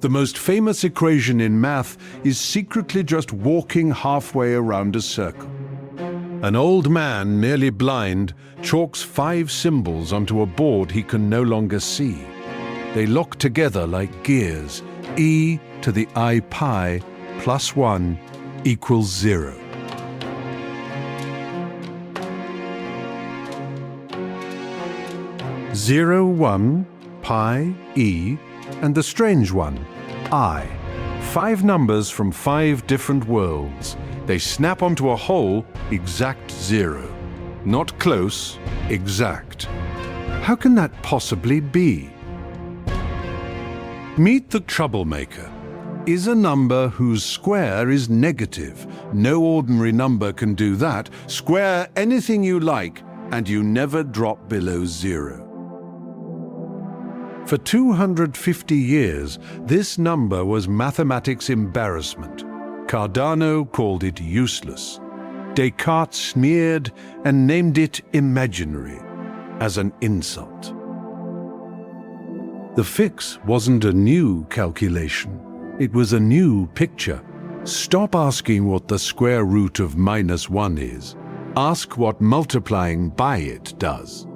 The most famous equation in math is secretly just walking halfway around a circle. An old man, nearly blind, chalks 5 symbols onto a board he can no longer see. They lock together like gears. E to the I pi plus 1 equals 0. Zero, 1, pi, e, and the strange one, I. 5 numbers from 5 different worlds. They snap onto a whole, exact 0. Not close, exact. How can that possibly be? Meet the troublemaker. Is a number whose square is negative. No ordinary number can do that. Square anything you like, and you never drop below 0. For 250 years, this number was mathematics' embarrassment. Cardano called it useless. Descartes sneered and named it imaginary, as an insult. The fix wasn't a new calculation. It was a new picture. Stop asking what the square root of -1 is. Ask what multiplying by it does.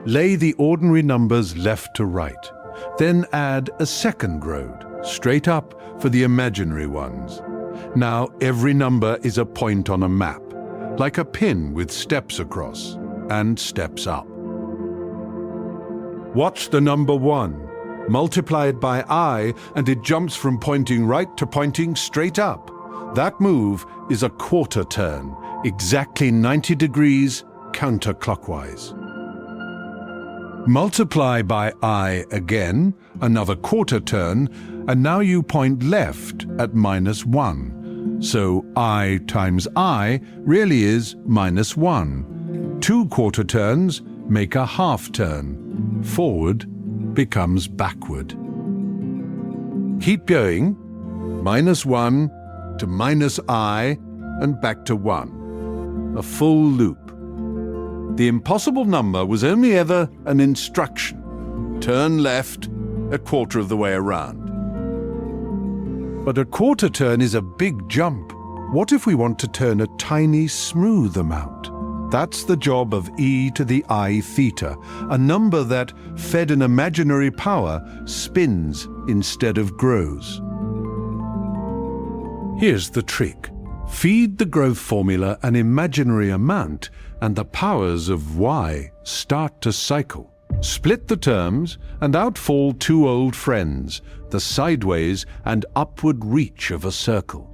Lay the ordinary numbers left to right. Then add a second road, straight up, for the imaginary ones. Now every number is a point on a map, like a pin with steps across and steps up. Watch the number 1. Multiply it by I, and it jumps from pointing right to pointing straight up. That move is a quarter turn, exactly 90 degrees counterclockwise. Multiply by I again, another quarter turn, and now you point left at -1. So I times I really is -1. 2 quarter turns make a half turn. Forward becomes backward. Keep going, -1 to -I and back to 1. A full loop. The impossible number was only ever an instruction. Turn left a quarter of the way around. But a quarter turn is a big jump. What if we want to turn a tiny, smooth amount? That's the job of e to the I theta, a number that, fed an imaginary power, spins instead of grows. Here's the trick. Feed the growth formula an imaginary amount, and the powers of y start to cycle. Split the terms, and out fall 2 old friends, the sideways and upward reach of a circle.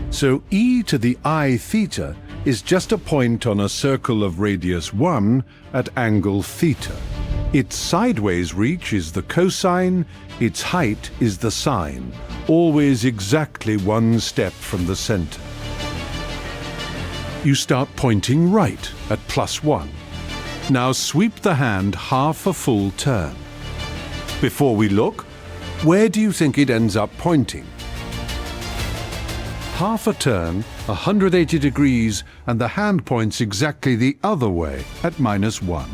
So e to the I theta is just a point on a circle of radius 1 at angle theta. Its sideways reach is the cosine, its height is the sine, always exactly 1 step from the center. You start pointing right at +1. Now sweep the hand half a full turn. Before we look, where do you think it ends up pointing? Half a turn, 180 degrees, and the hand points exactly the other way at -1.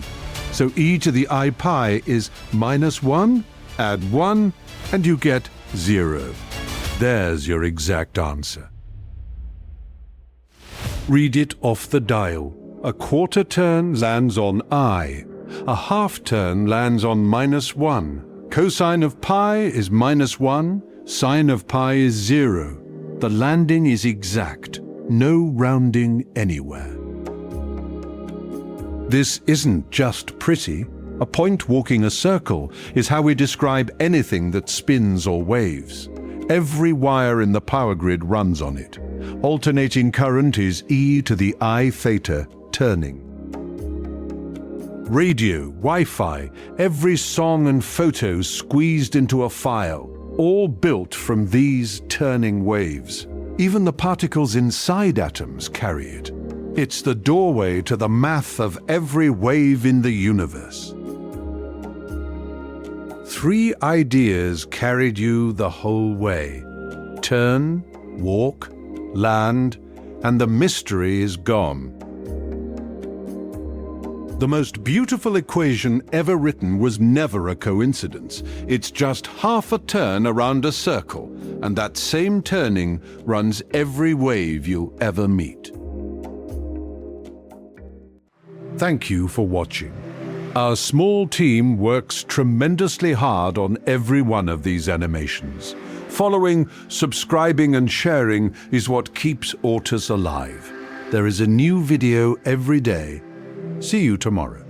So e to the I pi is -1, add 1, and you get 0. There's your exact answer. Read it off the dial. A quarter turn lands on I. A half turn lands on -1. Cosine of pi is -1. Sine of pi is 0. The landing is exact. No rounding anywhere. This isn't just pretty. A point walking a circle is how we describe anything that spins or waves. Every wire in the power grid runs on it. Alternating current is e to the I theta turning. Radio, Wi-Fi, every song and photo squeezed into a file, all built from these turning waves. Even the particles inside atoms carry it. It's the doorway to the math of every wave in the universe. 3 ideas carried you the whole way. Turn, walk, land, and the mystery is gone. The most beautiful equation ever written was never a coincidence. It's just half a turn around a circle, and that same turning runs every wave you'll ever meet. Thank you for watching. Our small team works tremendously hard on every one of these animations. Following, subscribing and sharing is what keeps Autos alive. There is a new video every day. See you tomorrow.